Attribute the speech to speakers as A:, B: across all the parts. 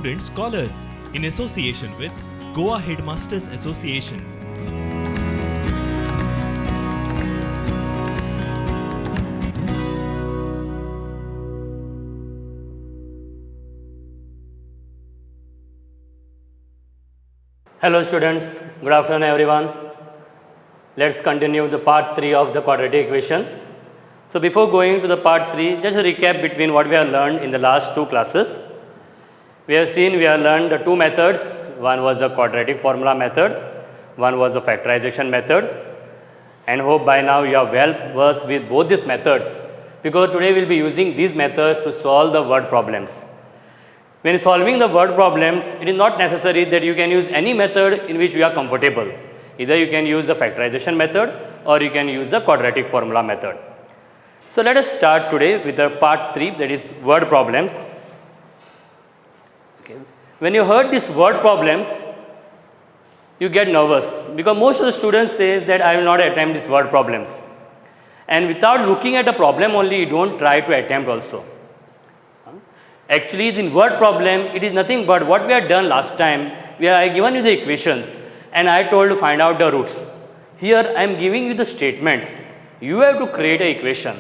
A: student scholars in association with Goa Headmasters Association.
B: Hello students, good afternoon everyone. Let's continue the part 3 of the quadratic equation. So before going to the part 3, just a recap between what we have learned in the last two classes. We have learned the two methods. One was the quadratic formula method, one was the factorization method. And hope by now you are well versed with both these methods, because today we will be using these methods to solve the word problems. When solving the word problems, it is not necessary that you can use any method in which you are comfortable. Either you can use the factorization method or you can use the quadratic formula method. So let us start today with the part 3, that is word problems. Okay. When you heard these word problems, you get nervous, because most of the students say that I will not attempt these word problems. And without looking at the problem only, you don't try to attempt also. Actually, in word problem, it is nothing but what we had done last time. I given you the equations and I told to find out the roots. Here I am giving you the statements. You have to create an equation.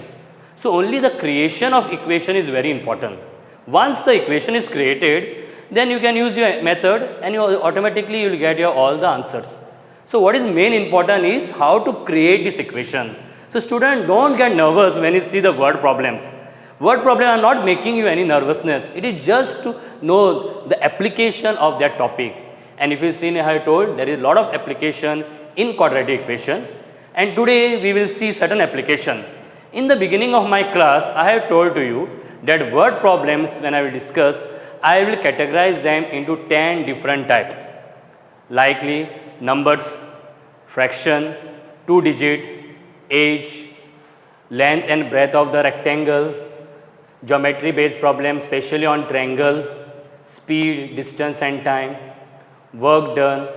B: So only the creation of equation is very important. Once the equation is created, then you can use your method and automatically you will get your all the answers. So what is main important is how to create this equation. So students, don't get nervous when you see the word problems. Word problems are not making you any nervousness. It is just to know the application of that topic. And if you see, I have told, there is a lot of application in quadratic equation. And today we will see certain application. In the beginning of my class, I have told to you that word problems, when I will discuss, I will categorize them into 10 different types. Likely numbers, fraction, 2-digit, age, length and breadth of the rectangle, geometry based problems, especially on triangle, speed, distance and time, work done,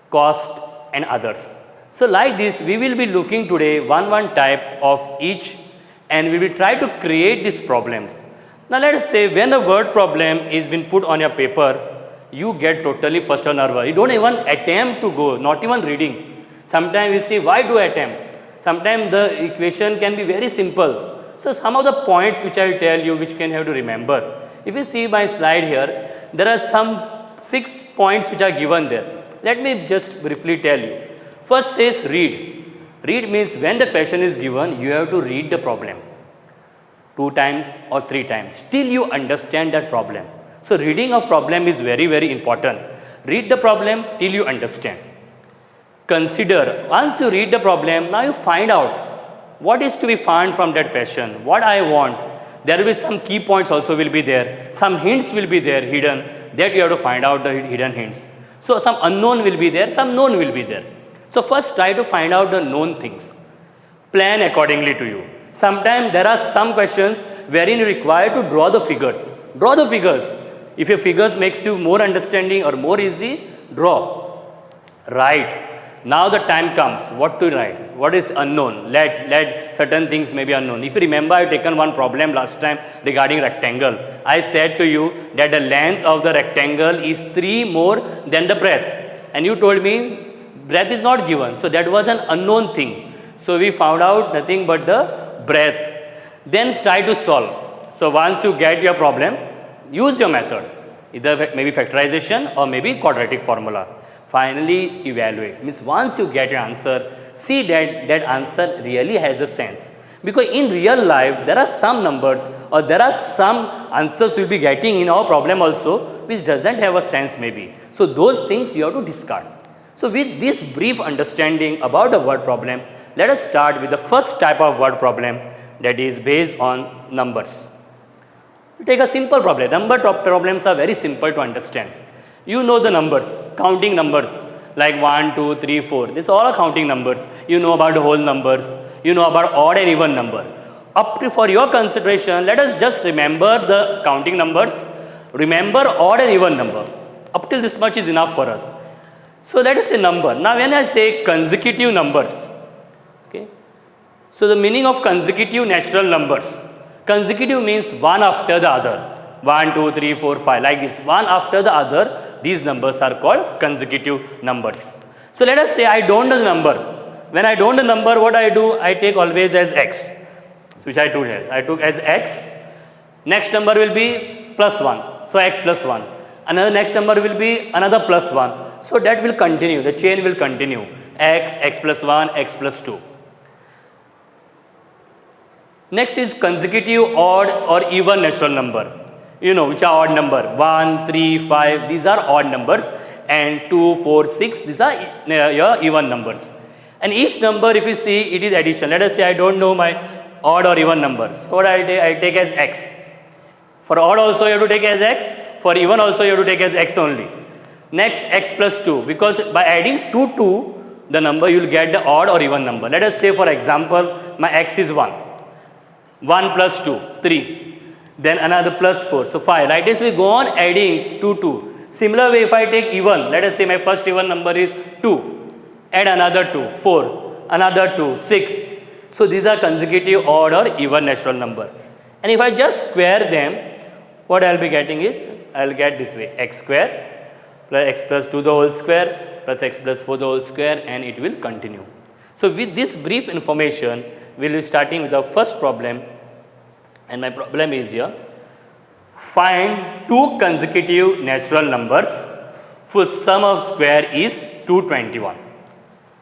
B: cost and others. So like this, we will be looking today one type of each, and we will try to create these problems. Now let us say when a word problem is been put on your paper, you get totally frustrated, nervous. You don't even attempt to go, not even reading. Sometimes you say, why do I attempt? Sometimes the equation can be very simple. So some of the points which I will tell you, which can have to remember. If you see my slide here, there are some 6 points which are given there. Let me just briefly tell you. First says read. Read means when the question is given, you have to read the problem 2 times or 3 times till you understand that problem. So reading a problem is very, very important. Read the problem till you understand. Consider. Once you read the problem, now you find out what is to be found from that question, what I want. There will be some key points also will be there. Some hints will be there hidden, that you have to find out the hidden hints. So some unknown will be there, some known will be there. So first try to find out the known things. Plan accordingly to you. Sometimes there are some questions wherein you require to draw the figures. Draw the figures. If your figures makes you more understanding or more easy, draw. Write. Now the time comes, what to write? What is unknown? Let certain things may be unknown. If you remember, I have taken one problem last time regarding rectangle. I said to you that the length of the rectangle is 3 more than the breadth. And you told me breadth is not given. So that was an unknown thing. So we found out nothing but the breadth. Then try to solve. So once you get your problem, use your method. Either maybe factorization or maybe quadratic formula. Finally evaluate. Means once you get your answer, see that that answer really has a sense. Because in real life, there are some numbers or there are some answers we will be getting in our problem also, which doesn't have a sense maybe. So those things you have to discard. So with this brief understanding about the word problem, let us start with the first type of word problem, that is based on numbers. We take a simple problem. Number problems are very simple to understand. You know the numbers, counting numbers like 1, 2, 3, 4. These all are counting numbers. You know about the whole numbers. You know about odd and even number. Up to for your consideration, let us just remember the counting numbers. Remember odd and even number. Up till this much is enough for us. So let us say number. Now when I say consecutive numbers, okay. So the meaning of consecutive natural numbers. Consecutive means one after the other. 1, 2, 3, 4, 5, like this, one after the other. These numbers are called consecutive numbers. So let us say I don't know the number. When I don't know the number, what I do? I take always as x, which I took here. I took as x. Next number will be plus 1. So x plus 1. Another next number will be another plus 1. So that will continue. The chain will continue. X plus 1, x plus 2. Next is consecutive odd or even natural number. You know which are odd number. 1, 3, 5. These are odd numbers. And 2, 4, 6. These are your even numbers. And each number, if you see, it is addition. Let us say I don't know my odd or even numbers. What I'll take as x. For odd also you have to take as x. For even also you have to take as x only. Next, x plus 2. Because by adding 2 to the number, you will get the odd or even number. Let us say, for example, my x is 1. 1 plus 2, 3. Then another plus 4, so 5. Like this we go on adding 2, 2. Similar way, if I take even, let us say my first even number is 2. Add another 2, 4. Another 2, 6. So these are consecutive odd or even natural number. And if I just square them, what I will be getting is, I will get this way, x square plus x plus 2 the whole square plus x plus 4 the whole square, and it will continue. So with this brief information, we will be starting with our first problem, and my problem is here. Find two consecutive natural numbers whose sum of square is 221.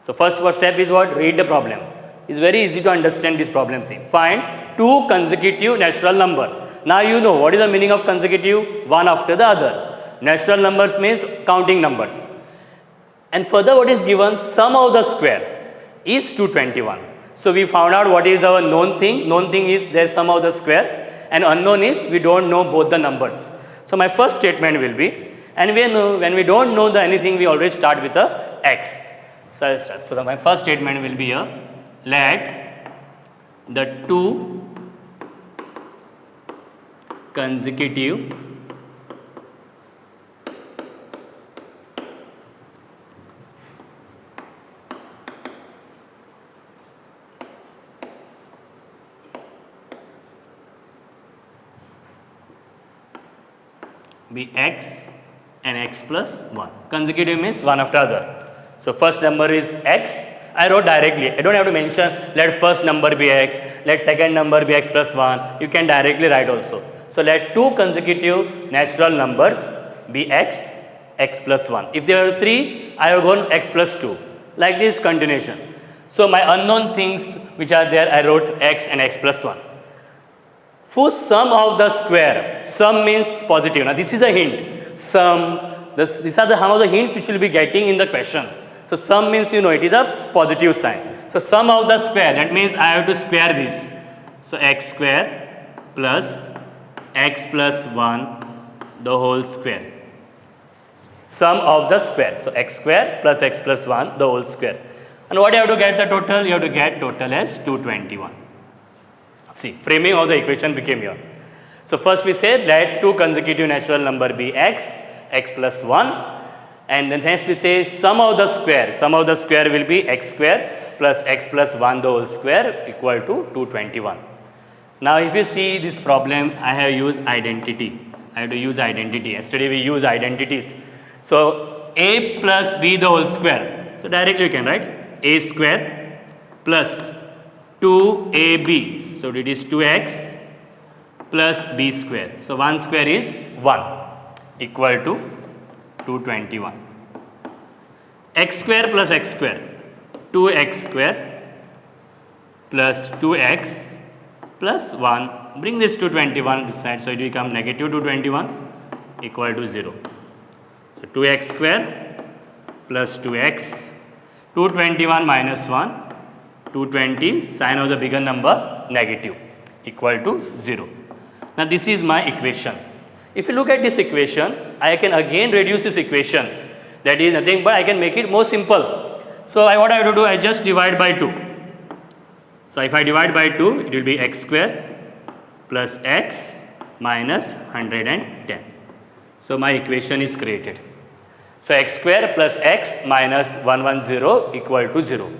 B: So first step is what? Read the problem. It's very easy to understand this problem. See, find two consecutive natural number. Now you know what is the meaning of consecutive? One after the other. Natural numbers means counting numbers. And further, what is given? Sum of the square is 221. So we found out what is our known thing. Known thing is their sum of the square, and unknown is we don't know both the numbers. So my first statement will be, and when we don't know anything, we always start with a x. So I will start. So my first statement will be here. Let the two consecutive be x and x plus 1. Consecutive means one after other. So first number is x. I wrote directly. I don't have to mention let first number be x, let second number be x plus 1. You can directly write also. So let two consecutive natural numbers be x, x plus 1. If there are 3, I have gone x plus 2. Like this continuation. So my unknown things which are there, I wrote x and x plus 1. For sum of the square, sum means positive. Now this is a hint. Sum, these are some of the hints which you will be getting in the question. So sum means it is a positive sign. So sum of the square, that means I have to square this. So x square plus x plus 1 the whole square. Sum of the square. So x square plus x plus 1 the whole square. And what you have to get the total? You have to get total as 221. See, framing of the equation became here. So first we said let two consecutive natural number be x, x plus 1. And then next we say sum of the square. Sum of the square will be x square plus x plus 1 the whole square equal to 221. Now if you see this problem, I have used identity. I have to use identity. Yesterday we used identities. So a plus b the whole square. So directly you can write a square plus 2ab. So it is 2x plus b square. So 1 square is 1 equal to 221. X square plus x square. 2x square plus 2x plus 1. Bring this 221 this side. So it will become negative 221 equal to 0. So 2x square plus 2x. 221 minus 1. 220, sign of the bigger number negative equal to 0. Now this is my equation. If you look at this equation, I can again reduce this equation. That is nothing but I can make it more simple. So what I have to do, I just divide by 2. So if I divide by 2, it will be x square plus x minus 110. So my equation is created. So x square plus x minus 110 equal to 0.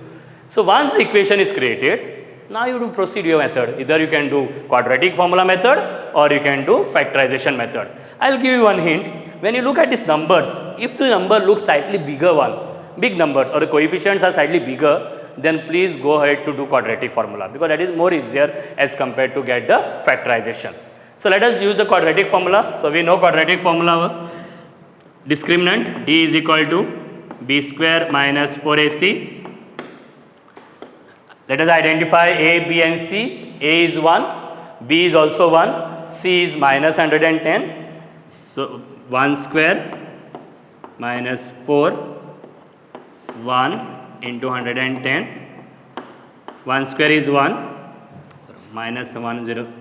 B: So once the equation is created, Now you do proceed your method. Either you can do quadratic formula method or you can do factorization method. I will give you one hint. When you look at these numbers, if the number looks slightly bigger one, big numbers or the coefficients are slightly bigger, then please go ahead to do quadratic formula, because that is more easier as compared to get the factorization. So let us use the quadratic formula. So we know quadratic formula, discriminant D is equal to B square minus 4AC. Let us identify A, B and C. A is 1, B is also 1, C is minus 110. So 1 square minus 4, 1 into 110. 1 square is 1, minus 1 0.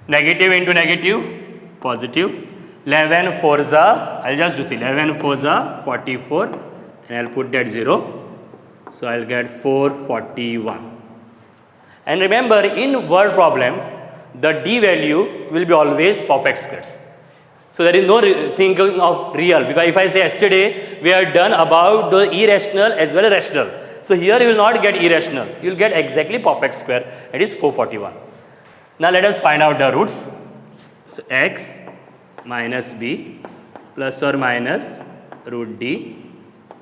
B: Negative into negative, positive. 11 4s are, I'll just do 11 4s are 44 and I'll put that 0. So I'll get 441. And remember, in word problems, the D value will be always perfect squares. So there is no thinking of real, because if I say yesterday we are done about the irrational as well as rational. So here you will not get irrational, you will get exactly perfect square, that is 441. Now let us find out the roots. So x minus b plus or minus root d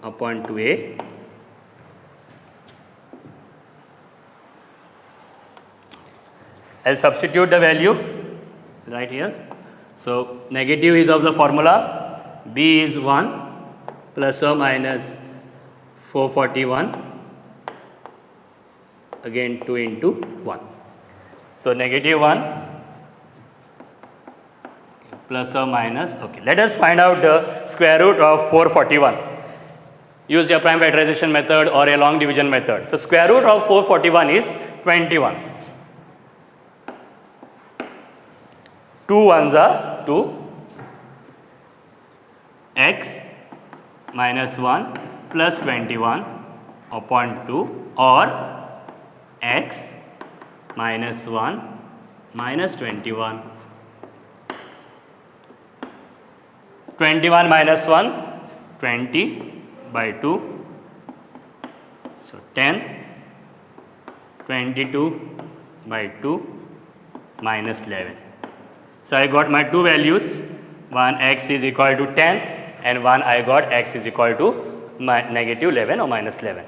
B: upon 2a. I'll substitute the value right here. So negative is of the formula, b is 1 plus or minus 441, again 2 into 1. So negative 1 plus or minus, okay. Let us find out the square root of 441. Use your prime factorization method or a long division method. So square root of 441 is 21. 2 ones are 2. X minus 1 plus 21 upon 2, or x minus 1 minus 21. 21 minus 1, 20 by 2. So 10, 22 by 2 minus 11. So I got my two values, one x is equal to 10 and one I got x is equal to negative 11 or minus 11.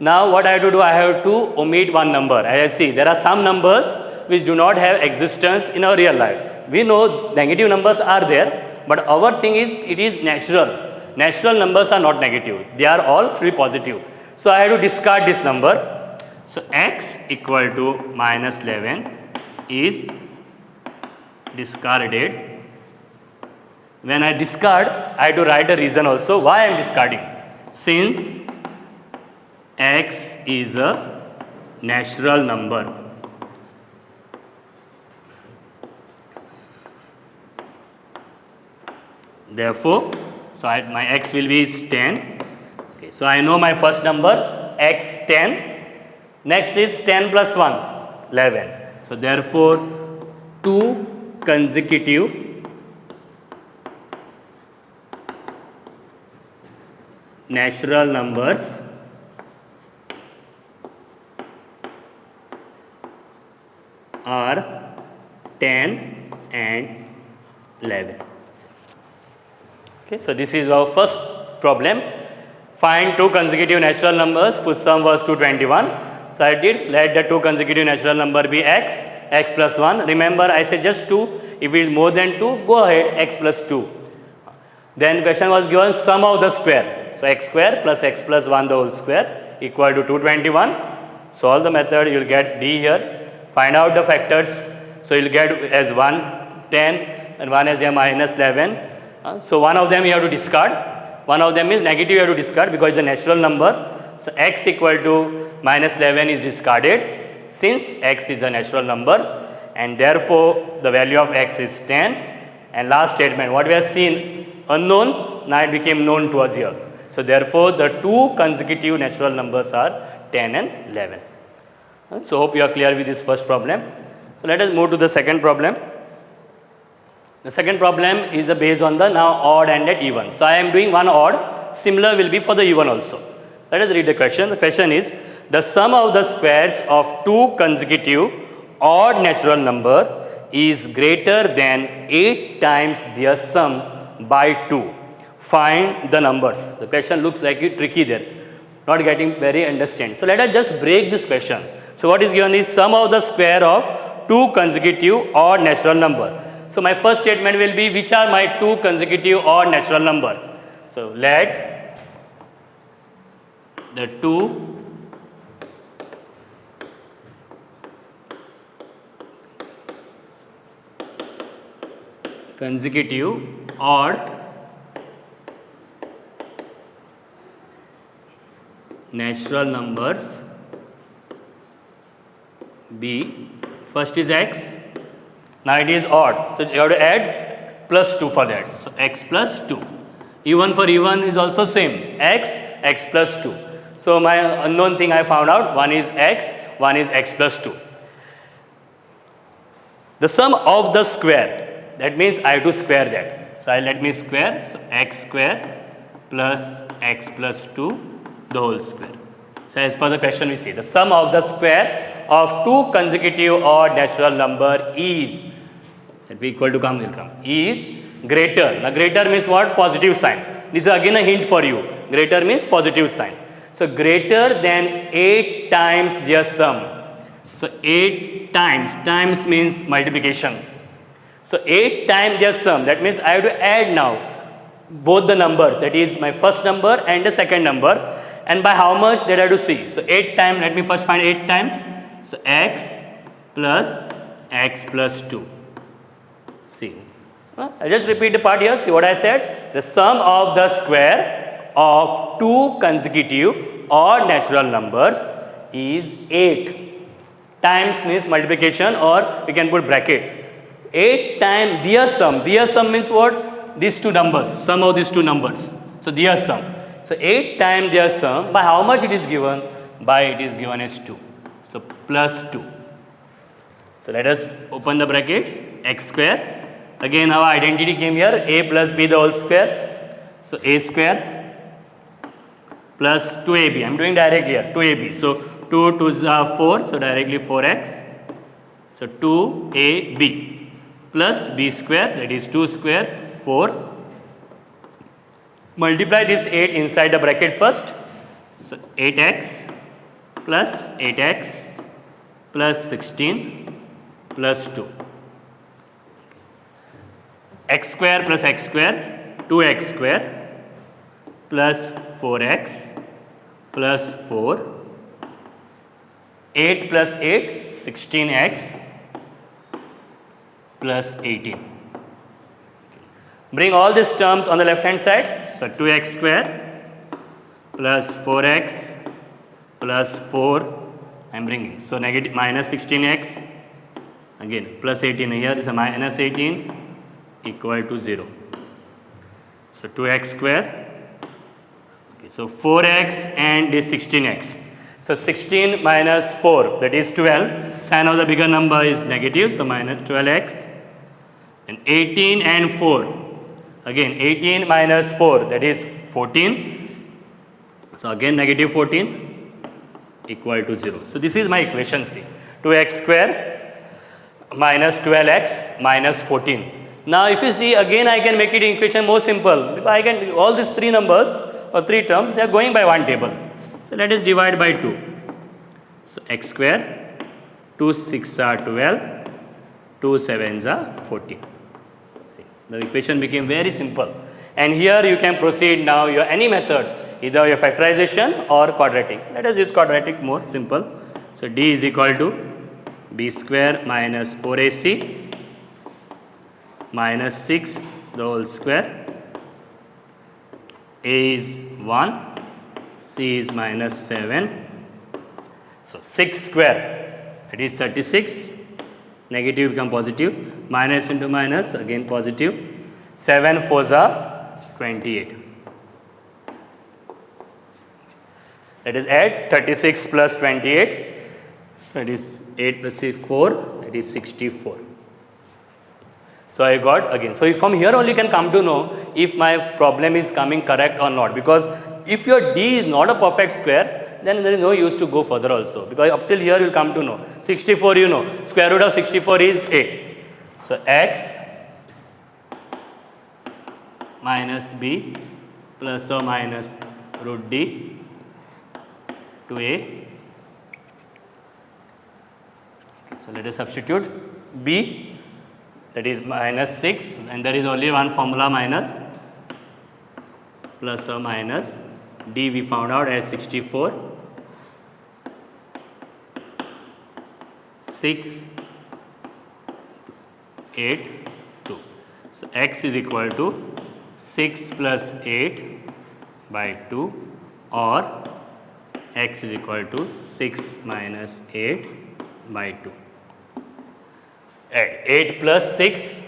B: Now what I have to do, I have to omit one number. As I see, there are some numbers which do not have existence in our real life. We know negative numbers are there, but our thing is, it is natural. Natural numbers are not negative, they are all three positive. So I have to discard this number. So x equal to minus 11 is discarded. When I discard, I have to write a reason also why I am discarding. Since x is a natural number, therefore, so my x will be 10. Okay, so I know my first number, x 10. Next is 10 plus 1, 11. So therefore, 2 consecutive natural numbers are 10 and 11. Okay, so this is our first problem. Find two consecutive natural numbers whose sum was 221. So I did, let the two consecutive natural number be x, x plus 1. Remember, I said just 2. If it is more than 2, go ahead, x plus 2. Then question was given sum of the square. So x square plus x plus 1 the whole square equal to 221. Solve the method, you will get d here. Find out the factors. So you will get as 1, 10 and 1 as a minus 11. So one of them you have to discard. One of them is negative, you have to discard because it's a natural number. So x equal to minus 11 is discarded since x is a natural number, and therefore the value of x is 10. And last statement, what we have seen unknown, now it became known to us here. So therefore the two consecutive natural numbers are 10 and 11. So hope you are clear with this first problem. So let us move to the second problem. The second problem is based on the now odd and at even. So I am doing one odd, similar will be for the even also. Let us read the question. The question is, the sum of the squares of two consecutive odd natural number is greater than 8 times their sum by 2. Find the numbers. The question looks like it tricky there. Not getting very understand. So let us just break this question. So what is given is sum of the square of two consecutive odd natural number. So my first statement will be which are my two consecutive odd natural number. So let the two consecutive odd natural numbers be, first is x, now it is odd, so you have to add plus 2 for that, so x plus 2. Even for even is also same, x plus 2. So my unknown thing I found out, one is x plus 2. The sum of the square, that means I have to square that. So let me square, so x square plus x plus 2 the whole square. So as per the question we see, the sum of the square of two consecutive odd natural number is, that we equal to come will come, is greater. Now greater means what? Positive sign. This is again a hint for you. Greater means positive sign. So greater than 8 times their sum. So 8 times means multiplication. So 8 times their sum, that means I have to add now both the numbers, that is my first number and the second number, and by how much that I have to see. So 8 times, let me first find 8 times. So x plus 2. See, I just repeat the part here, see what I said. The sum of the square of two consecutive odd natural numbers is 8. Times means multiplication, or we can put bracket. 8 times their sum. Their sum means what? These two numbers, sum of these two numbers. So their sum. So 8 times their sum, by how much it is given? By it is given as 2. So plus 2. So let us open the brackets, x square. Again our identity came here, a plus b the whole square. So a square plus 2ab. I am doing directly here, 2ab. So 2 2s are 4, so directly 4x. So 2ab plus b square, that is 2 square, 4. Multiply this 8 inside the bracket first. So 8x plus 8x plus 16 plus 2. X square plus x square, 2x square plus 4x plus 4. 8 plus 8, 16x plus 18. Bring all these terms on the left hand side. So 2x square plus 4x plus 4 I am bringing. So negative minus 16x, again plus 18 here is a minus 18 equal to 0. So 2x square, okay, so 4x and this 16x. So 16 minus 4, that is 12. Sign of the bigger number is negative, so minus 12x. And 18 and 4. Again 18 minus 4, that is 14. So again negative 14 equal to 0. So this is my equation C. 2x square minus 12x minus 14. Now if you see, again I can make it equation more simple. Because I can, all these three numbers or three terms, they are going by one table. So let us divide by 2. So x square, 2 6 are 12, 2 7s are 14. The equation became very simple, and here you can proceed now your any method, either your factorization or quadratic. Let us use quadratic, more simple. So d is equal to b square minus 4ac minus 6 the whole square. A is 1, c is minus 7. So 6 square, it is 36. Negative become positive, minus into minus, again positive. 7 4s are 28. Let us add 36 plus 28. So it is 8 plus 4, that is 64. So I got again. So from here only you can come to know if my problem is coming correct or not, because if your D is not a perfect square, then there is no use to go further also, because up till here you will come to know. 64 you know, square root of 64 is 8. So x minus b plus or minus root d to a. So let us substitute b, that is minus 6, and there is only one formula, minus plus or minus d we found out as 64, 6, 8, 2. So x is equal to 6 plus 8 by 2, or x is equal to 6 minus 8 by 2. 8 plus 6,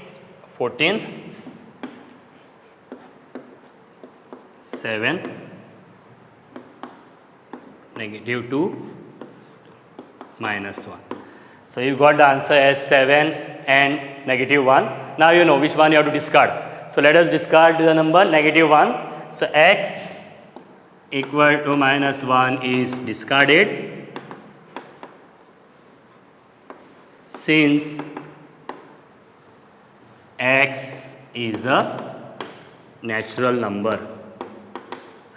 B: 14, 7, negative 2, minus 1. So you got the answer as 7 and negative 1. Now you know which one you have to discard. So let us discard the number negative 1. So x equal to minus 1 is discarded, since x is a natural number.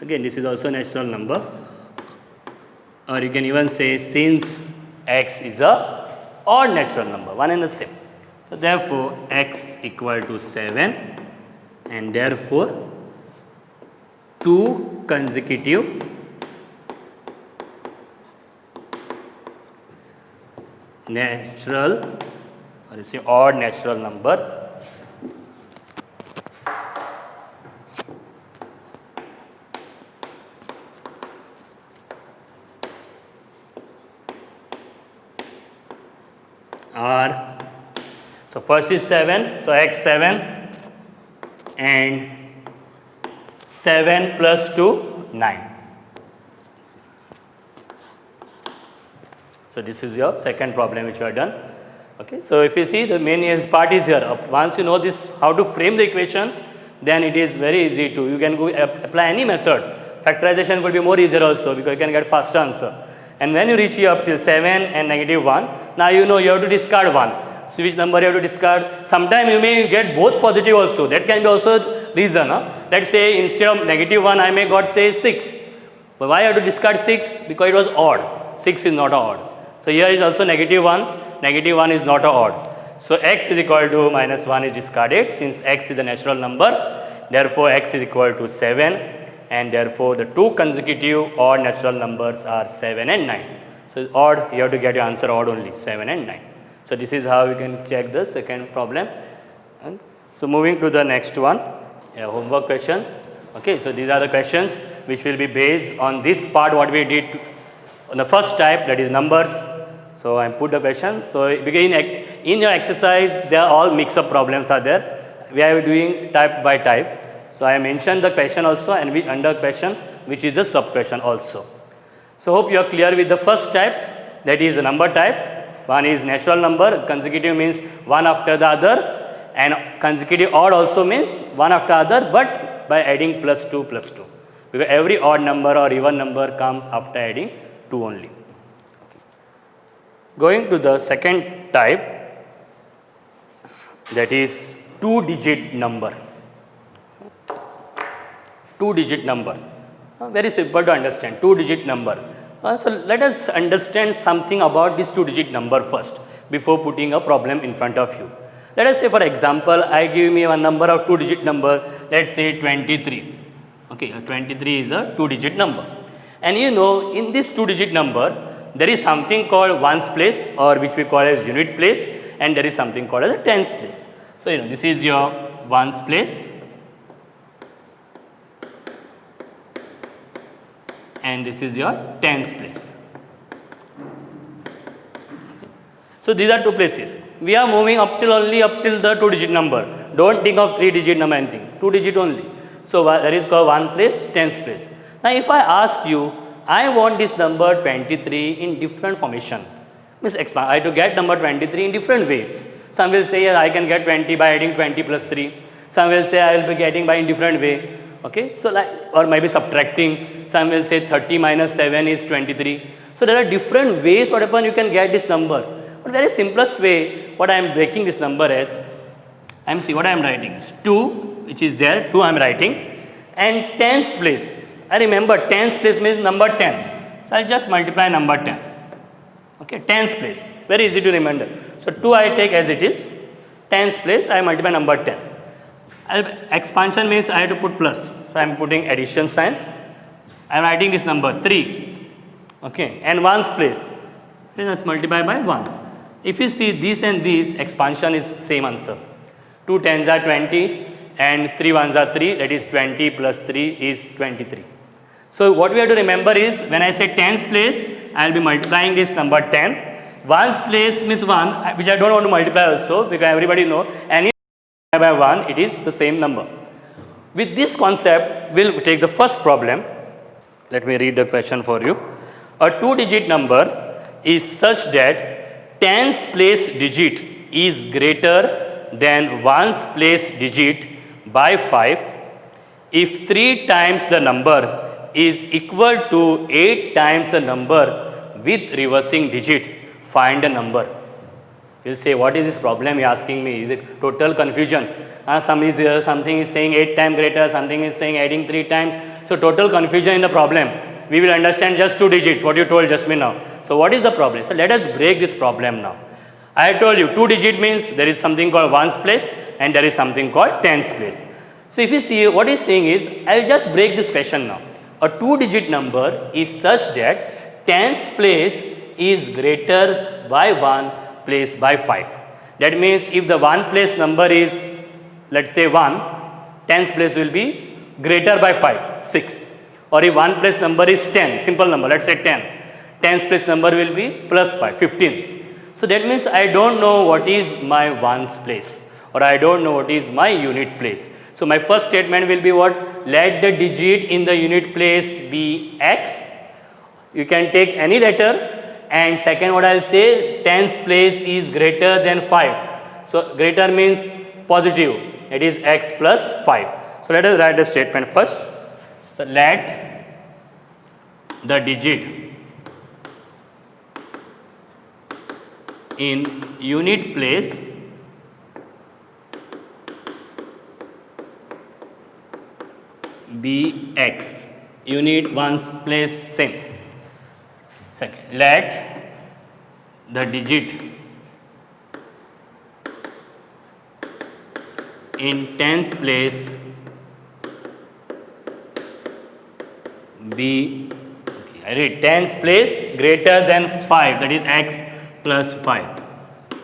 B: Again, this is also a natural number, or you can even say since x is a odd natural number, one and the same. So therefore x equal to 7, and therefore 2 consecutive natural, or you say odd natural number are, so first is 7, so x 7, and 7 plus 2, 9. So this is your second problem which you have done. Okay, so if you see, the main part is here. Once you know this, how to frame the equation, then it is very easy to, you can go apply any method. Factorization will be more easier also, because you can get faster answer. And when you reach here up till 7 and negative 1, now you know you have to discard 1. So which number you have to discard? Sometimes you may get both positive also. That can be also reason. Let's say instead of negative 1, I may got say 6. But why I have to discard 6? Because it was odd. 6 is not odd. So here is also negative 1. Negative 1 is not odd. So x is equal to minus 1 is discarded, since x is a natural number. Therefore x is equal to 7. And therefore the 2 consecutive odd natural numbers are 7 and 9. So odd, you have to get your answer odd only, 7 and 9. So this is how you can check the second problem. And so moving to the next one, a homework question. Okay, so these are the questions which will be based on this part what we did on the first type, that is numbers. So I put the question. So in your exercise, there are all mix-up problems are there. We are doing type by type. So I mentioned the question also, and we under question which is a sub question also. So hope you are clear with the first type, that is a number type. One is natural number, consecutive means one after the other, and consecutive odd also means one after other, but by adding plus 2, because every odd number or even number comes after adding 2 only. Okay. Going to the second type, that is 2-digit number. 2-digit number. Very simple to understand, 2-digit number. So let us understand something about this 2-digit number first, before putting a problem in front of you. Let us say, for example, I give me a number of 2-digit number, let's say 23. Okay, 23 is a 2-digit number. And you know, in this 2-digit number, there is something called ones place, or which we call as unit place, and there is something called as a tens place. So you know, this is your ones place, and this is your tens place. So these are two places. We are moving up till the 2-digit number. Don't think of 3-digit number anything. 2-digit only. So that is called one place, tens place. Now if I ask you, I want this number 23 in different formation. Means I have to get number 23 in different ways. Some will say I can get 20 by adding 20 plus 3. Some will say I will be getting by in different way. Okay, so like, or maybe subtracting. Some will say 30 minus 7 is 23. So there are different ways what happen you can get this number. But very simplest way, what I am breaking this number as, I am see what I am writing is 2, which is there, 2 I am writing, and tens place. I remember tens place means number 10. So I just multiply number 10. Okay, tens place, very easy to remember. So 2 I take as it is, tens place I multiply number 10. Expansion means I have to put plus, so I am putting addition sign. I am writing this number 3, okay, and ones place, let us multiply by 1. If you see this and this, expansion is same answer. 2 tens are 20 and 3 ones are 3, that is 20 plus 3 is 23. So what we have to remember is when I say tens place, I will be multiplying this number 10. Ones place means 1, which I don't want to multiply also because everybody know any by 1 it is the same number. With this concept, we'll take the first problem. Let me read the question for you. A 2-digit number is such that tens place digit is greater than ones place digit by 5 if 3 times the number is equal to 8 times the number with reversing digit. Find the number. You will say, what is this problem you are asking me? Is it total confusion? Something is saying 8 times greater, something is saying adding 3 times. So total confusion in the problem. We will understand just 2 digits, what you told just me now. So what is the problem? So let us break this problem now. I told you 2 digit means there is something called ones place and there is something called tens place. So if you see what he is saying is, I will just break this question now. A 2-digit number is such that tens place is greater by 1 place by 5. That means if the 1 place number is, let's say 1, tens place will be greater by 5, 6. Or if 1 place number is 10, simple number, let's say 10, tens place number will be plus 5, 15. So that means I don't know what is my ones place or I don't know what is my unit place. So my first statement will be what? Let the digit in the unit place be x. You can take any letter. And second what I will say, tens place is greater than 5. So greater means positive, it is x plus 5. So let us write the statement first. So let the digit in unit place be x. Unit ones place same. Second, let the digit in tens place be, I read tens place greater than 5, that is x plus 5.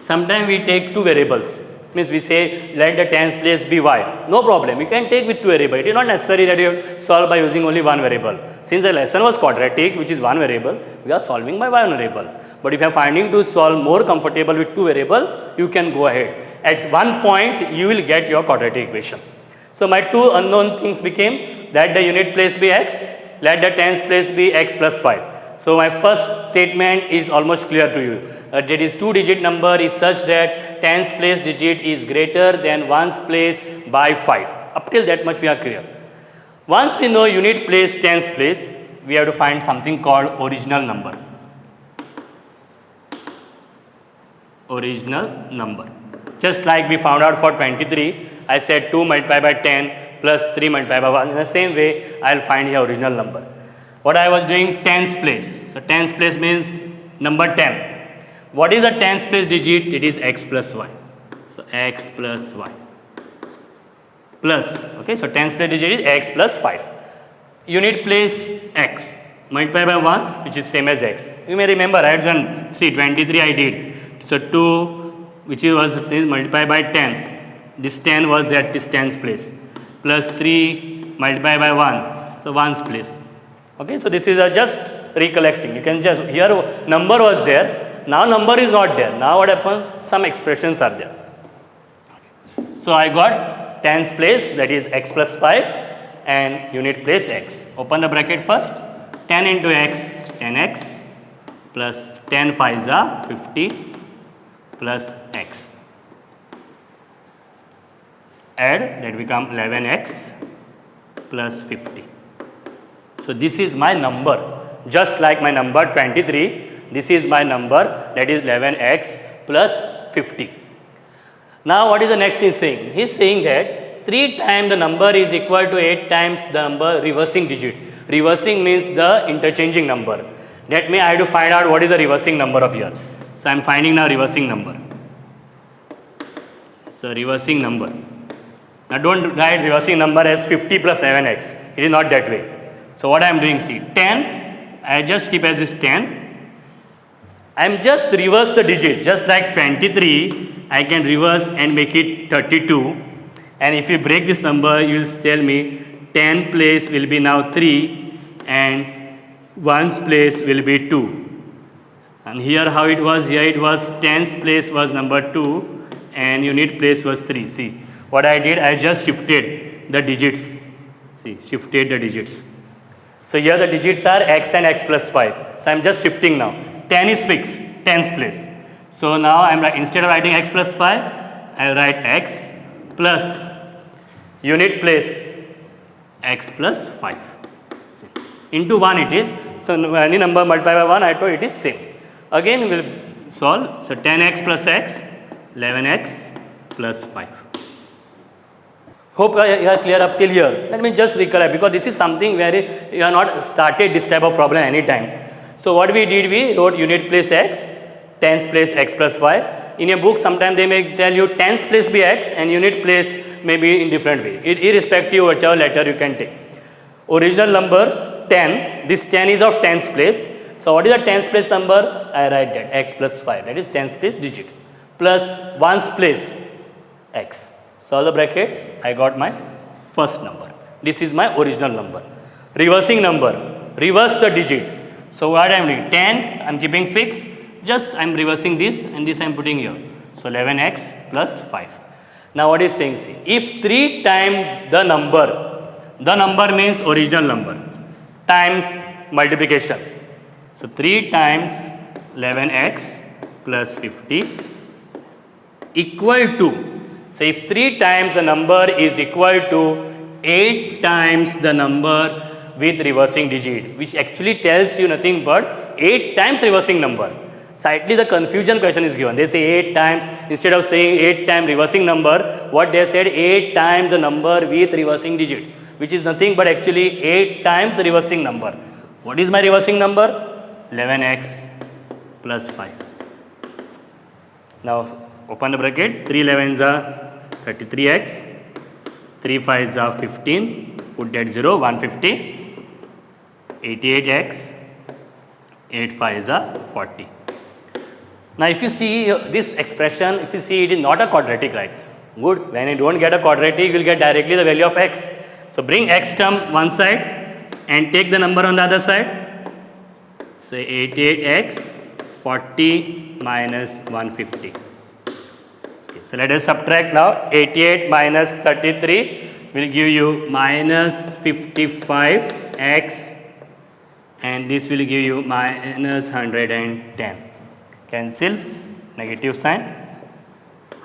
B: Sometimes we take 2 variables, means we say let the tens place be y. No problem, you can take with 2 variables. It is not necessary that you solve by using only 1 variable. Since the lesson was quadratic, which is 1 variable, we are solving by 1 variable. But if you are finding to solve more comfortable with 2 variable, you can go ahead. At one point, you will get your quadratic equation. So my 2 unknown things became let the unit place be x, let the tens place be x plus 5. So my first statement is almost clear to you. That is 2-digit number is such that tens place digit is greater than ones place by 5. Up till that much we are clear. Once we know unit place, tens place, we have to find something called original number. Original number. Just like we found out for 23, I said 2 multiplied by 10 plus 3 multiplied by 1. In the same way, I will find the original number. What I was doing, tens place. So tens place means number 10. What is the tens place digit? It is x plus y. So x plus y. Plus, okay, so tens place digit is x plus 5. Unit place x multiplied by 1, which is same as x. You may remember, right? When, see, 23 I did. So 2, which was multiplied by 10. This 10 was there, this tens place. Plus 3 multiplied by 1. So ones place. Okay, so this is just recollecting. You can just, here number was there. Now number is not there. Now what happens? Some expressions are there. So I got tens place, that is x plus 5, and unit place x. Open the bracket first. 10 into x, 10x, plus 10 5s are 50, plus x. Add, that become 11x, plus 50. So this is my number, just like my number 23, this is my number, that is 11x plus 50. Now what is the next he's saying? He's saying that 3 times the number is equal to 8 times the number reversing digit. Reversing means the interchanging number. That means I have to find out what is the reversing number of here. So I am finding now reversing number. So reversing number. Now don't write reversing number as 50 plus 7x. It is not that way. So what I am doing, see, 10, I just keep as is 10. I am just reverse the digit, just like 23, I can reverse and make it 32. And if you break this number, you will tell me 10 place will be now 3 and 1's place will be 2. And here how it was, here it was 10's place was number 2 and unit place was 3. See, what I did, I just shifted the digits. See, shifted the digits. So here the digits are x and x plus 5. So I am just shifting now. 10 is fixed, 10's place. So now I am instead of writing x plus 5, I will write x plus unit place x plus 5. See. Into 1 it is. So any number multiplied by 1, I told it is same. Again we will solve. So 10x plus x, 11x plus 5. Hope you are clear up till here. Let me just recollect, because this is something where you have not started this type of problem any time. So what we did, we wrote unit place x, 10's place x plus 5. In a book, sometimes they may tell you 10's place be x and unit place may be in different way, irrespective of whichever letter you can take. Original number 10, this 10 is of 10's place. So what is the 10's place number? I write that x plus 5, that is 10's place digit, plus 1's place x. Solve the bracket, I got my first number. This is my original number. Reversing number, reverse the digit. So what I am doing, 10 I am keeping fixed, just I am reversing this and this I am putting here. So 11x plus 5. Now what is saying, see, if 3 times the number means original number, times multiplication. So 3 times 11x plus 50 equal to, so if 3 times the number is equal to 8 times the number with reversing digit, which actually tells you nothing but 8 times reversing number. Slightly the confusion question is given. They say 8 times, instead of saying 8 times reversing number, what they said 8 times the number with reversing digit, which is nothing but actually 8 times the reversing number. What is my reversing number? 11x plus 5. Now open the bracket, 3 11s are 33x, 3 5s are 15, put that 0, 150. 88x, 8 5s are 40. Now if you see this expression, if you see it is not a quadratic, right? Good, when you don't get a quadratic, you will get directly the value of x. So bring x term one side and take the number on the other side. So 88x, 40 minus 150. Okay, so let us subtract now. 88 minus 33 will give you minus 55x. And this will give you minus 110. Cancel, negative sign.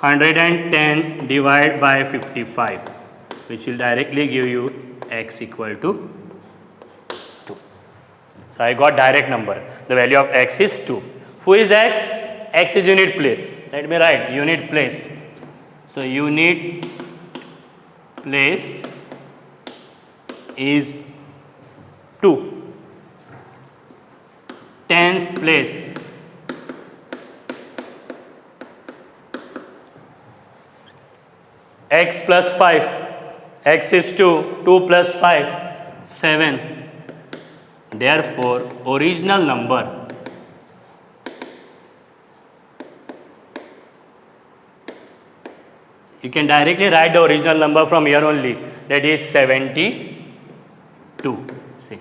B: 110 divided by 55, which will directly give you x equal to 2. So I got direct number. The value of x is 2. Who is x? X is unit place. Let me write unit place. So unit place is 2. 10's place x plus 5, x is 2, 2 plus 5, 7. Therefore, original number you can directly write the original number from here only, that is 72. See,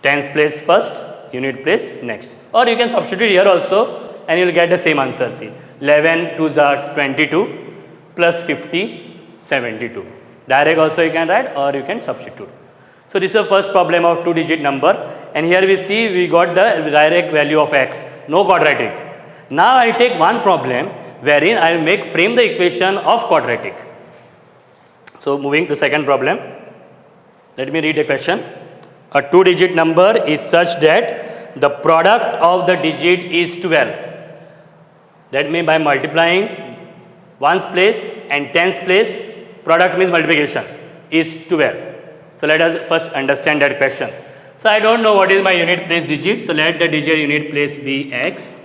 B: 10's place first, unit place next, or you can substitute here also and you will get the same answer. See, 11 2s are 22 plus 50, 72. Direct also you can write or you can substitute. So this is the first problem of 2-digit number, and here we see we got the direct value of x, no quadratic. Now I take one problem wherein I will frame the equation of quadratic. So moving to second problem. Let me read the question. A two-digit number is such that the product of the digit is 12. That means by multiplying ones place and tens place, product means multiplication, is 12. So let us first understand that question. So I don't know what is my unit place digit. So let the digit unit place be x.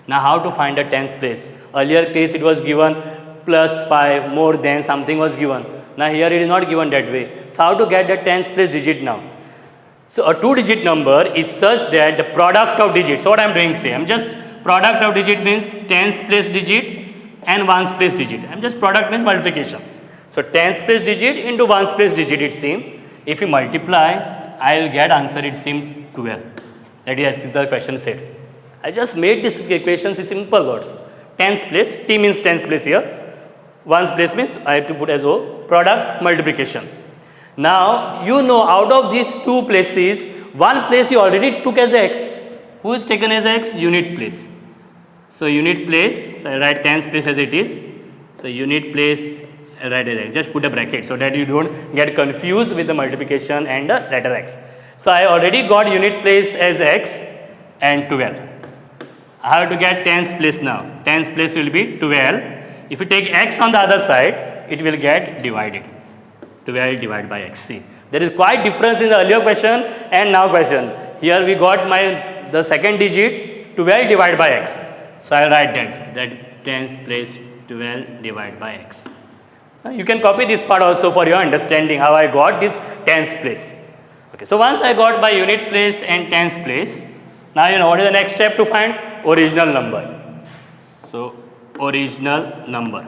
B: Now how to find the tens place? Earlier case it was given plus 5, more than something was given. Now here it is not given that way. So how to get the tens place digit now? So a two-digit number is such that the product of digits. So what I am doing say, I am just product of digit means tens place digit and ones place digit. I am just product means multiplication. So tens place digit into ones place digit it seems. If you multiply, I will get answer it seems 12. That is as the question said. I just made this equation in simple words. Tens place, t means tens place here. Ones place means I have to put as O, product multiplication. Now you know out of these two places, one place you already took as x. Who is taken as x? Unit place. So unit place, so I write tens place as it is. So unit place, I write as x. Just put a bracket so that you don't get confused with the multiplication and the letter x. So I already got unit place as x and 12. I have to get tens place now. Tens place will be 12. If you take x on the other side, it will get divided. 12 divided by x. See, there is quite difference in the earlier question and now question. Here we got the second digit 12 divided by x. So I will write that tens place 12 divided by x. You can copy this part also for your understanding how I got this tens place. Okay, so once I got my unit place and tens place, now you know what is the next step to find? Original number. So original number.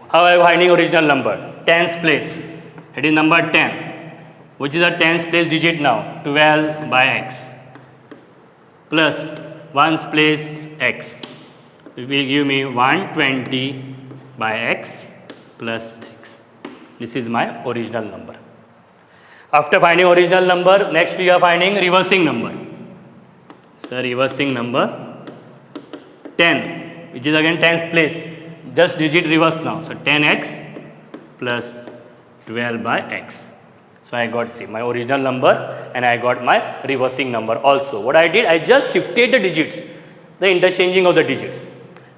B: How am I finding original number? Tens place. It is number 10. Which is a tens place digit now? 12 by x. Plus ones place x. It will give me 120 by x plus x. This is my original number. After finding original number, next we are finding reversing number. So reversing number 10, which is again tens place. Just digit reverse now. So 10x plus 12 by x. So I got see my original number and I got my reversing number also. What I did, I just shifted the digits, the interchanging of the digits.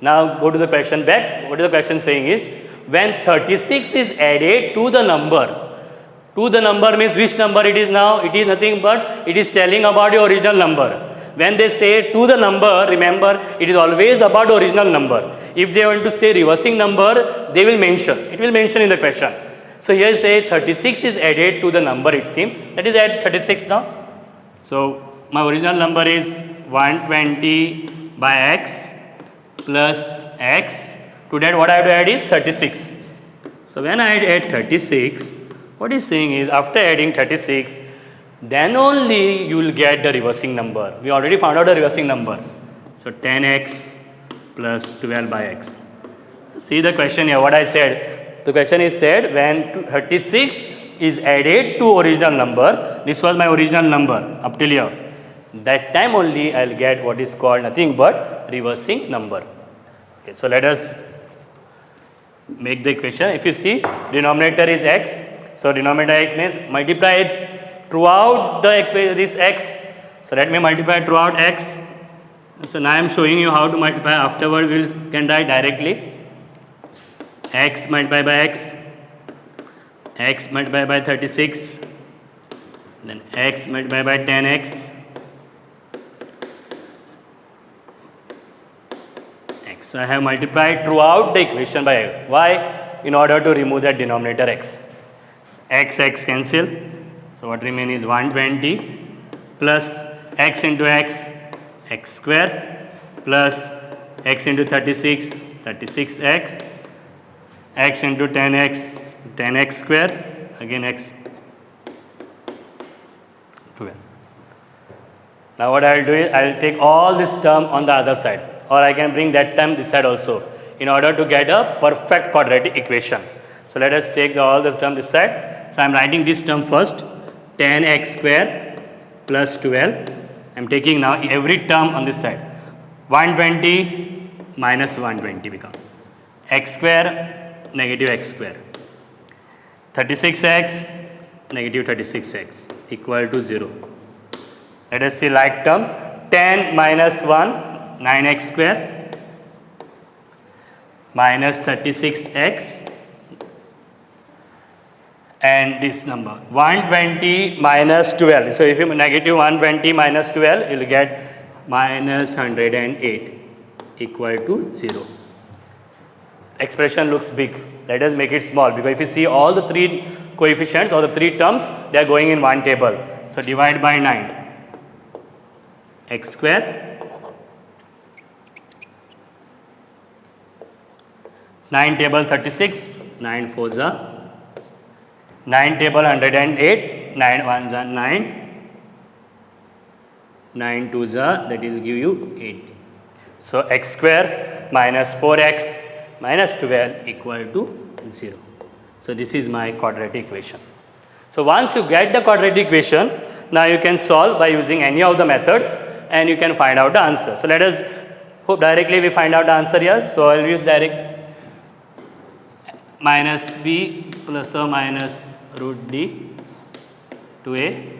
B: Now go to the question back. What is the question saying is, when 36 is added to the number means which number it is now? It is nothing but it is telling about your original number. When they say to the number, remember it is always about the original number. If they want to say reversing number, they will mention. It will mention in the question. So here say 36 is added to the number it seems. That is add 36 now. So my original number is 120 by x plus x. To that what I have to add is 36. So when I add 36, what is saying is after adding 36, then only you will get the reversing number. We already found out the reversing number. So 10x plus 12 by x. See the question here, what I said. The question is said when 36 is added to original number. This was my original number up till here. That time only I will get what is called nothing but reversing number. Okay, so let us make the equation. If you see, denominator is x. So denominator x means multiply it throughout this x. So let me multiply throughout x. So now I am showing you how to multiply. Afterward we can write directly. X multiplied by x. X multiplied by 36. Then x multiplied by 10x. X. So I have multiplied throughout the equation by x. Why? In order to remove that denominator x. X cancel. So what remains is 120 plus x into x, x square, plus x into 36, 36x, x into 10x, 10x square, again x, 12. Now what I will do is, I will take all this term on the other side, or I can bring that term this side also, in order to get a perfect quadratic equation. So let us take all this term this side. So I am writing this term first. 10x square plus 12. I am taking now every term on this side. 120 minus 120 become x square negative x square 36x, negative 36x equal to 0. Let us see like term. 10 minus 1, 9x square minus 36x, and this number 120 minus 12. So if you negative 120 minus 12, you will get minus 108 equal to 0. Expression looks big. Let us make it small, because if you see all the three coefficients or the three terms, they are going in one table. So divide by 9. X square 9 table 36, 9 4s are 9 table 108, 9 1s are 9, 9 2s are, that will give you 80. So x square minus 4x minus 12 equal to 0. So this is my quadratic equation. So once you get the quadratic equation, now you can solve by using any of the methods and you can find out the answer. So let us hope directly we find out the answer here. So I will use direct minus b plus or minus root d to a.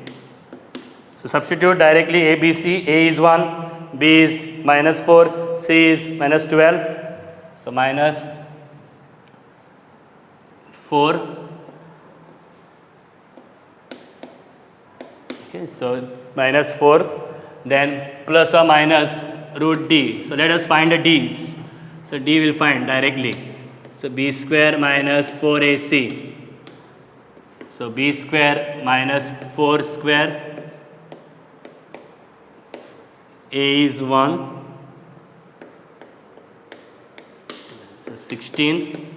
B: So substitute directly a, b, c. A is 1, b is minus 4, c is minus 12. So minus 4. Okay, so minus 4. Then plus or minus root d. So let us find the d's. So d will find directly. So b square minus 4ac. So b square minus 4 square. A is 1. So 16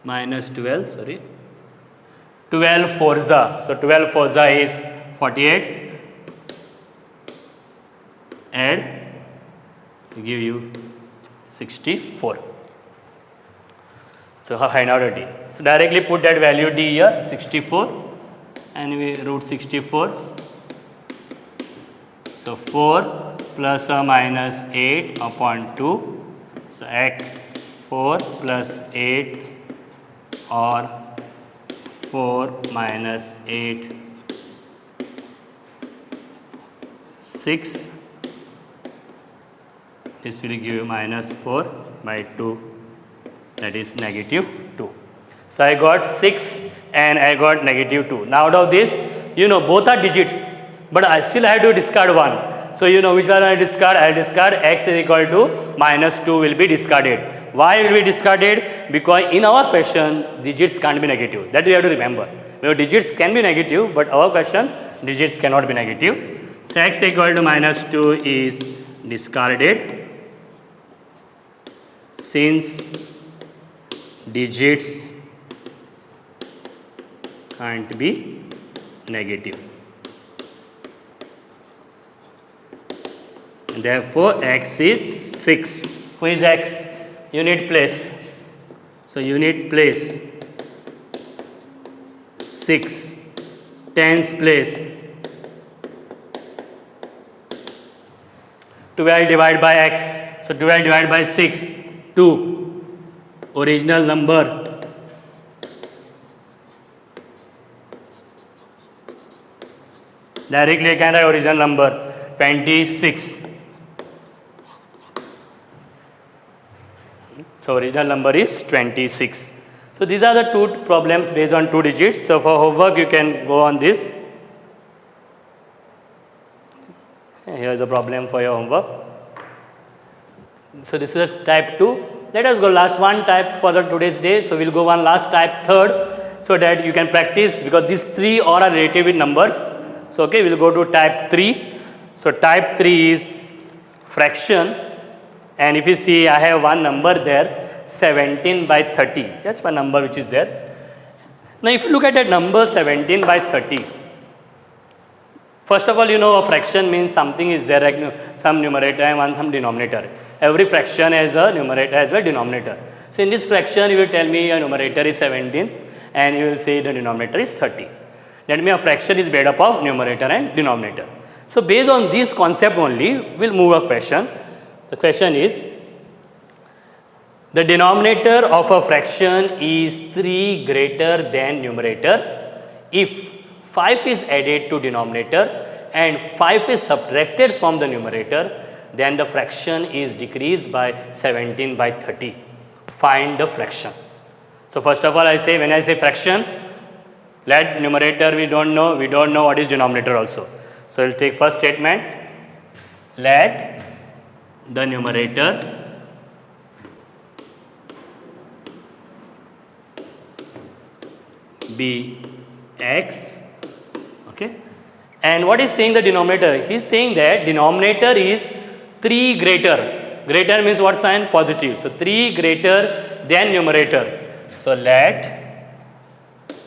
B: minus 12, sorry. 12 forza. So 12 forza is 48. Add, give you 64. So find out a d. So directly put that value d here, 64, and we root 64. So 4 plus or minus 8 upon 2. So x 4 plus 8 or 4 minus 8, 6. This will give you minus 4 by 2, that is negative 2. So I got 6 and I got negative 2. Now out of this, you know both are digits, but I still have to discard one. So you know which one I discard? I will discard x is equal to minus 2 will be discarded. Why will be discarded? Because in our question, digits can't be negative. That we have to remember. Because digits can be negative, but our question, digits cannot be negative. So x equal to minus 2 is discarded, since digits can't be negative. And therefore, x is 6. Who is x? Unit place. So unit place 6. Tens place 12 divided by x. So 12 divided by 6. 2. Original number. Directly I can write original number 26. So original number is 26. So these are the two problems based on 2 digits. So for homework you can go on this. Here is a problem for your homework. So this is type 2. Let us go last one type for the today's day. So we'll go one last type, third, so that you can practice, because these 3 all are related with numbers. So okay, we'll go to type 3. So type 3 is fraction, and if you see I have one number there, 17 by 30. That's one number which is there. Now if you look at that number 17 by 30, first of all, you know a fraction means something is there, like some numerator and some denominator. Every fraction has a numerator as well denominator. So in this fraction, you will tell me a numerator is 17 and you will say the denominator is 30. That means a fraction is made up of numerator and denominator. So based on this concept only, we'll move a question. The question is, The denominator of a fraction is 3 greater than numerator if 5 is added to denominator and 5 is subtracted from the numerator, then the fraction is decreased by 17 by 30. Find the fraction. So first of all, I say, when I say fraction, let numerator we don't know what is denominator also. So we'll take first statement, let the numerator be x, okay. And what is saying the denominator? He is saying that denominator is 3 greater. Greater means what sign? Positive. So 3 greater than numerator. So let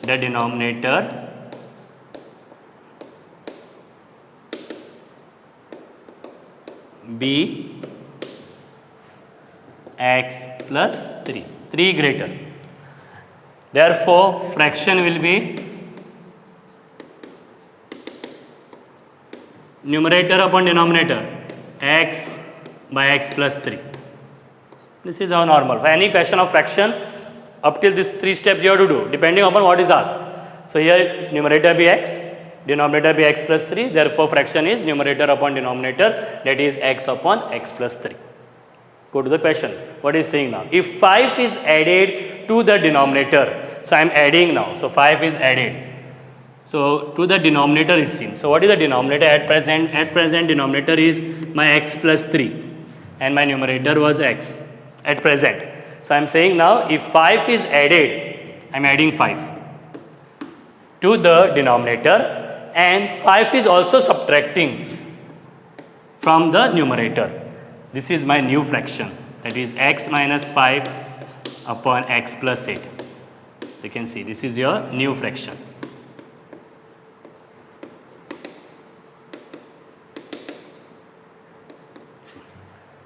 B: the denominator be x plus 3. 3 greater. Therefore, fraction will be numerator upon denominator, x by x plus 3. This is our normal. For any question of fraction, up till these 3 steps you have to do, depending upon what is asked. So here numerator be x, denominator be x plus 3. Therefore, fraction is numerator upon denominator, that is x upon x plus 3. Go to the question. What is saying now? If 5 is added to the denominator, so I am adding now. So 5 is added. So to the denominator it seems. So what is the denominator at present? At present denominator is my x plus 3 and my numerator was x at present. So I am saying now if 5 is added, I am adding 5 to the denominator and 5 is also subtracting from the numerator. This is my new fraction, that is x minus 5 upon x plus 8. So you can see this is your new fraction. See.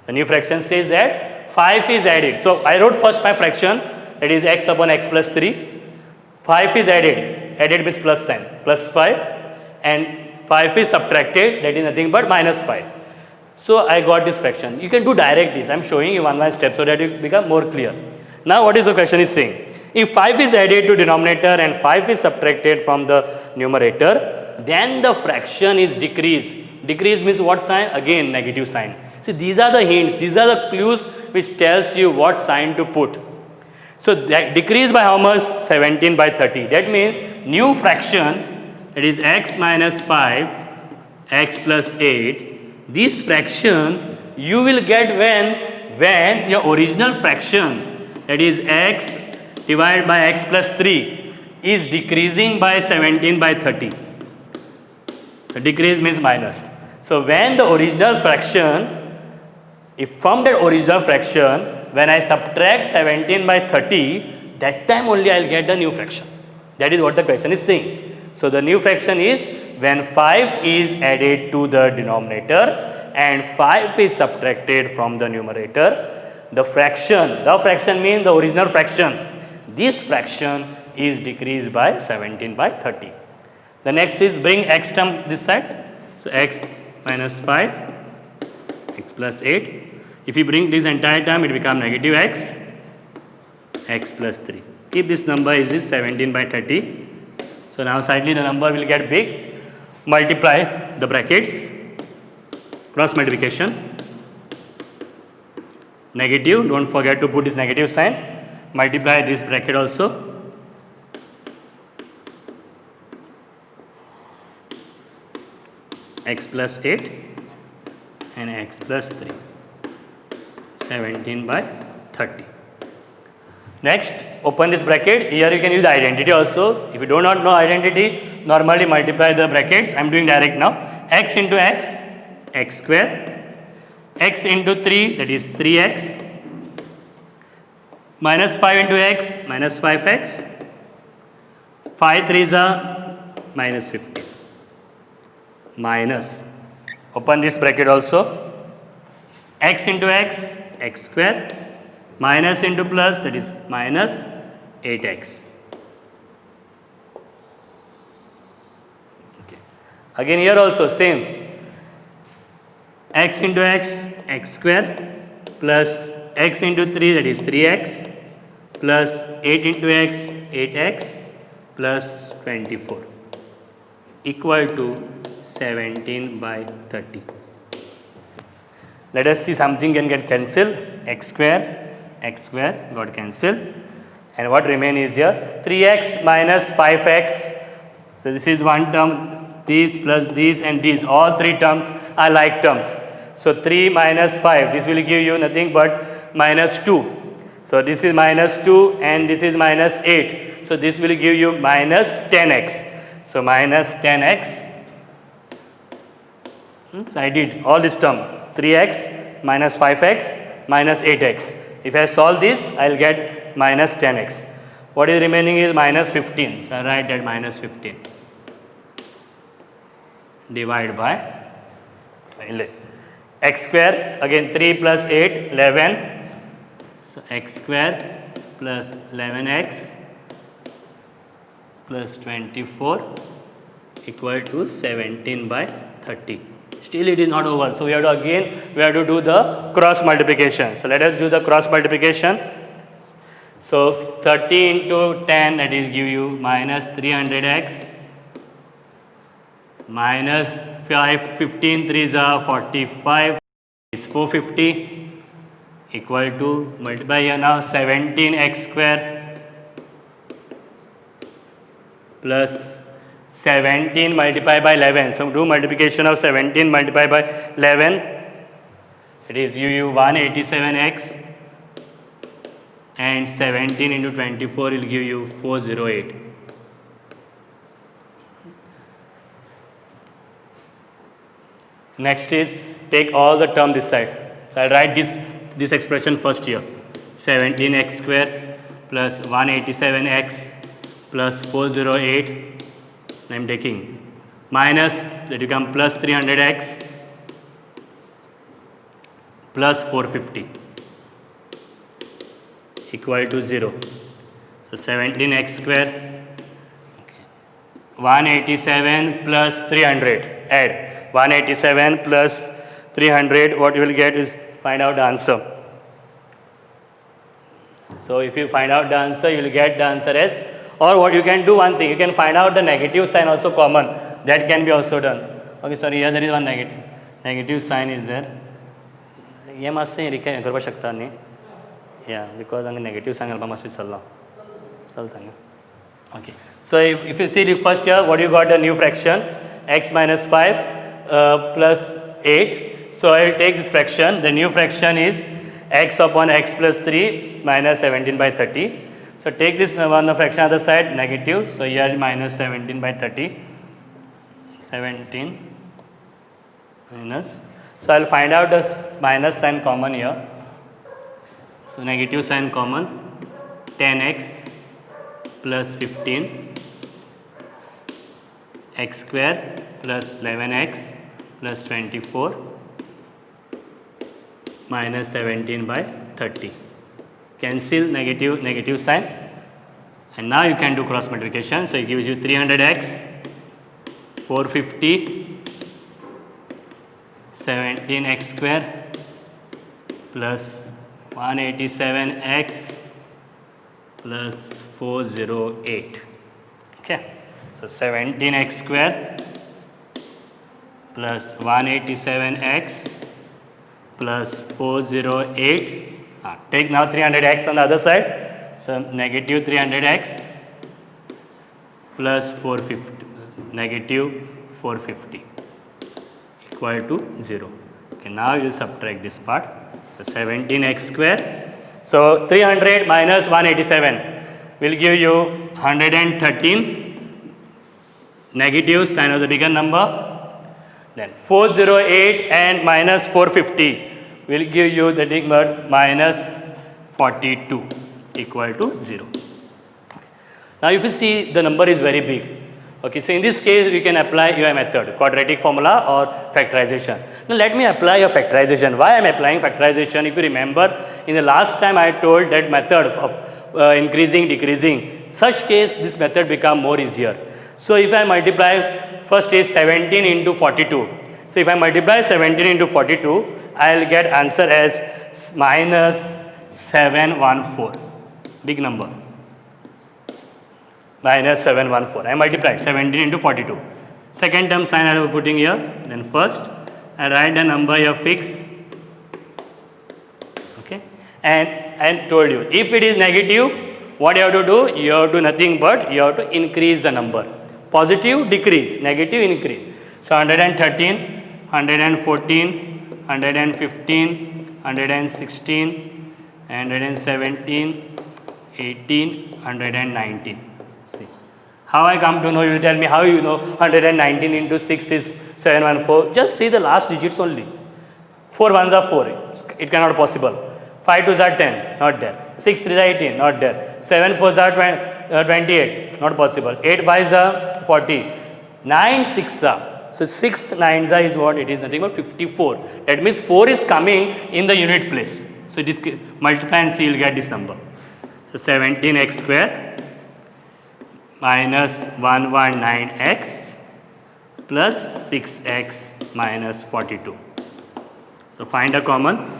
B: The new fraction says that 5 is added. So I wrote first my fraction, that is x upon x plus 3. 5 is added. Added means plus sign, plus 5, and 5 is subtracted, that is nothing but minus 5. So I got this fraction. You can do direct this. I am showing you one by step so that it become more clear. Now what is the question is saying? If 5 is added to denominator and 5 is subtracted from the numerator, then the fraction is decreased. Decrease means what sign? Again negative sign. See, these are the hints, these are the clues which tells you what sign to put. So that decrease by how much? 17 by 30. That means new fraction, that is x minus 5, x plus 8. This fraction you will get when your original fraction, that is x divided by x plus 3, is decreasing by 17 by 30. The decrease means minus. So when the original fraction, if from that original fraction, when I subtract 17 by 30, that time only I will get the new fraction. That is what the question is saying. So the new fraction is when 5 is added to the denominator and 5 is subtracted from the numerator, the fraction means the original fraction. This fraction is decreased by 17 by 30. The next is bring x term this side. So x minus 5, x plus 8. If you bring this entire term, it becomes negative x, x plus 3. If this number is 17 by 30, so now slightly the number will get big. Multiply the brackets, cross multiplication, negative, don't forget to put this negative sign, multiply this bracket also, x plus 8 and x plus 3, 17 by 30. Next, open this bracket. Here you can use the identity also. If you do not know identity, normally multiply the brackets. I am doing direct now. X into x, x square. X into 3, that is 3x. Minus 5 into x, minus 5x. 5 3s are minus 15. Minus. Open this bracket also. X into x, x square. Minus into plus, that is minus 8x. Okay. Again here also same. X into x, x square plus x into 3, that is 3x, plus 8 into x, 8x, plus 24, equal to 17 by 30. Let us see something can get cancelled. X square got cancelled. And what remain is here 3x minus 5x. So this is one term, these plus these and these, all three terms are like terms. So 3 minus 5, this will give you nothing but minus 2. So this is minus 2 and this is minus 8. So this will give you minus 10x. So minus 10x. So I did all this term, 3x minus 5x minus 8x. If I solve this, I will get minus 10x. What is remaining is minus 15. So I write that minus 15. Divide by 11. X square, again 3 plus 8, 11. So x square plus 11x plus 24 equal to 17 by 30. Still it is not over. So we have to do the cross multiplication. So let us do the cross multiplication. So 30 into 10, that is give you minus 300x minus 15 3s are 45 is 450 equal to, multiply here now, 17x square plus 17 multiplied by 11. So do multiplication of 17 multiplied by 11. It is give you 187x and 17 into 24 will give you 408. Next is take all the term this side. So I'll write this expression first here. 17x square plus 187x plus 408. I am taking minus, that become plus 300x plus 450 equal to 0. So 17x square, 187 plus 300, add 187 plus 300, what you will get is, find out the answer. So if you find out the answer, you will get the answer as, or what you can do one thing, you can find out the negative sign also common, that can be also done. Okay, sorry, here there is one negative sign is there. ये मस्त से करू शकता नहीं, yeah, because अंग negative sign Alpa मस्त चलता नहीं. Okay, so if you see the first here, what you got, the new fraction x minus 5 plus 8. So I will take this fraction. The new fraction is x upon x plus 3 minus 17 by 30. So take this one fraction other side, negative. So here minus 17 by 30. 17 minus. So I will find out the minus sign common here. So negative sign common. 10x plus 15 x square plus 11x plus 24 minus 17 by 30. Cancel negative sign, and now you can do cross multiplication. So it gives you 300x, 450, 17x square plus 187x plus 408. Okay, so 17x square plus 187x plus 408. Take now 300x on the other side. So negative 300x plus 450, negative 450 equal to 0. Okay, now you subtract this part. So 17x square. So 300 minus 187 will give you 113. Negative sign of the bigger number. Then 408 and minus 450 will give you the number minus 42 equal to 0. Now if you see, the number is very big. Okay, so in this case we can apply your method, quadratic formula or factorization. Now let me apply a factorization. Why I am applying factorization? If you remember, in the last time I told that method of increasing, decreasing, such case this method become more easier. So if I multiply, first is 17 into 42. So if I multiply 17 into 42, I will get answer as minus 714, big number, minus 714. I multiplied 17 into 42. Second term sign I will be putting here. Then first I write the number here fix. Okay, and I told you if it is negative, what you have to do? You have to do nothing but you have to increase the number. Positive decrease, negative increase. So 113, 114, 115, 116, 117, 18, 119. See how I come to know. You will tell me how you know 119 into 6 is 714. Just see the last digits only. 4 ones are 4. It cannot possible. 5 twos are 10, not there. 6 threes are 18, not there. 7 fours are 28, not possible. 8 fives are 40. 9 sixes are. So 6 nines are is what? It is nothing but 54. That means 4 is coming in the unit place. So it is multiply and see, you will get this number. So 17x square minus 119x plus 6x minus 42. So find a common.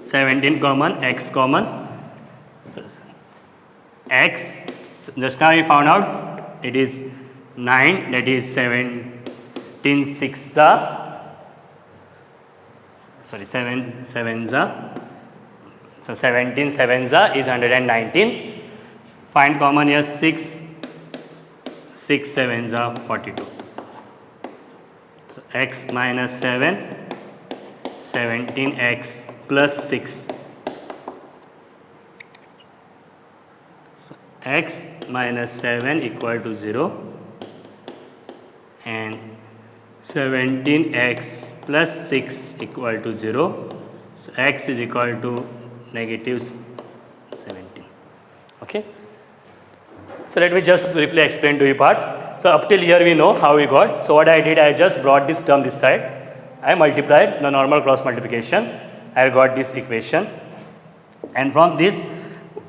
B: 17 common, x common. So x, just now we found out it is 9, that is 17 6 are, sorry 7 7s are. So 17 7s are is 119. Find common here 6, 6 7s are 42. So x minus 7, 17x plus 6. So x minus 7 equal to 0 and 17x plus 6 equal to 0. So x is equal to negative 17. Okay. So let me just briefly explain to you part. So up till here we know how we got. So what I did, I just brought this term this side. I multiplied the normal cross multiplication. I got this equation, and from this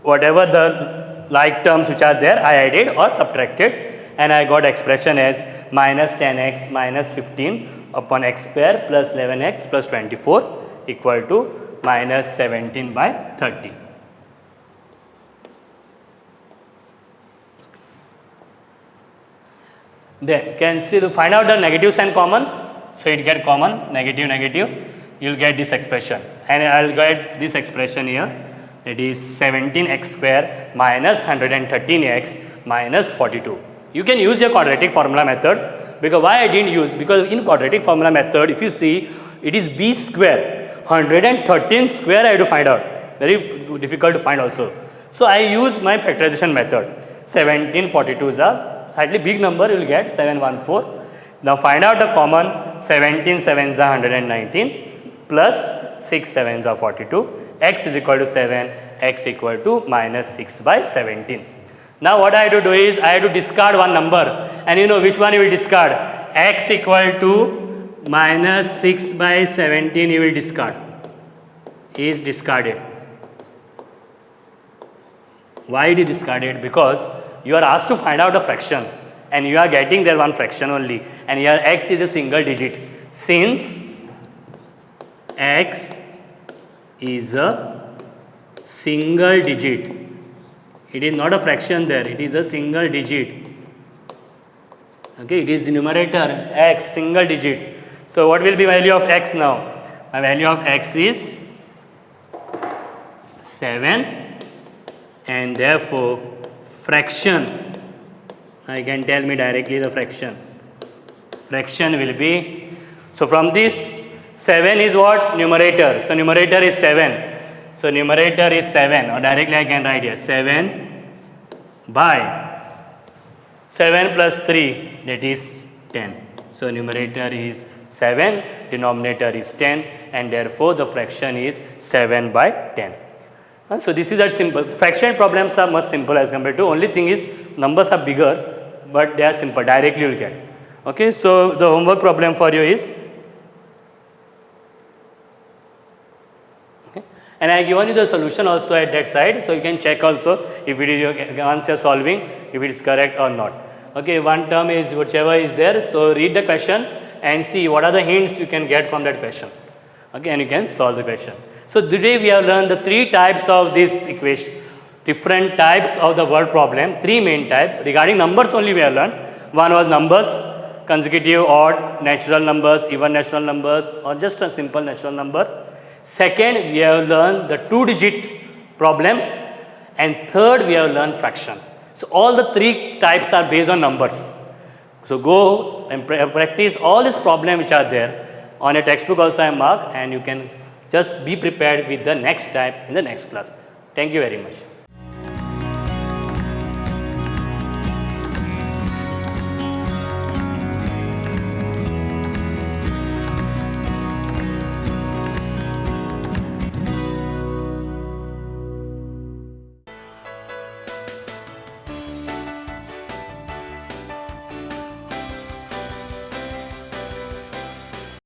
B: whatever the like terms which are there I added or subtracted, and I got expression as minus 10x minus 15 upon x square plus 11x plus 24 equal to minus 17 by 30. Then can see to find out the negative sign common. So it get common, negative, negative, you will get this expression, and I will get this expression here, it is 17x square minus 113x minus 42. You can use your quadratic formula method, because why I didn't use, because in quadratic formula method if you see it is b square, 113 square I have to find out, very difficult to find also. So I use my factorization method. 17 42s are slightly big number, you will get 714. Now find out the common. 17 7s are 119 plus 6 7s are 42. X is equal to 7, x equal to minus 6 by 17. Now what I have to do is I have to discard one number, and you know which one you will discard. X equal to minus 6 by 17 you will discard. Is discarded. Why it is discarded? Because you are asked to find out a fraction, and you are getting there one fraction only, and here x is a single digit. Since x is a single digit, it is not a fraction there, it is a single digit. Okay, it is numerator x, single digit. So what will be value of x now? My value of x is 7, and therefore fraction, I can tell me directly the fraction. Fraction will be, so from this 7 is what? Numerator. So numerator is 7. So numerator is 7, or directly I can write here 7 by 7 plus 3, that is 10. So numerator is 7, denominator is 10, and therefore the fraction is 7 by 10. So this is that simple. Fraction problems are much simple as compared to, only thing is numbers are bigger, but they are simple, directly you will get. Okay, so the homework problem for you is, okay, and I have given you the solution also at that side, so you can check also if it is once you are solving, if it is correct or not. Okay, one term is whichever is there, so read the question and see what are the hints you can get from that question. Okay, and you can solve the question. So today we have learned the three types of this equation, different types of the word problem, three main types. Regarding numbers only we have learned. One was numbers, consecutive, odd, natural numbers, even natural numbers, or just a simple natural number. Second, we have learned the two-digit problems, and third, we have learned fraction. So all the three types are based on numbers. So go and practice all these problems which are there on a textbook also I am marked, and you can just be prepared with the next type in the next class. Thank you very much.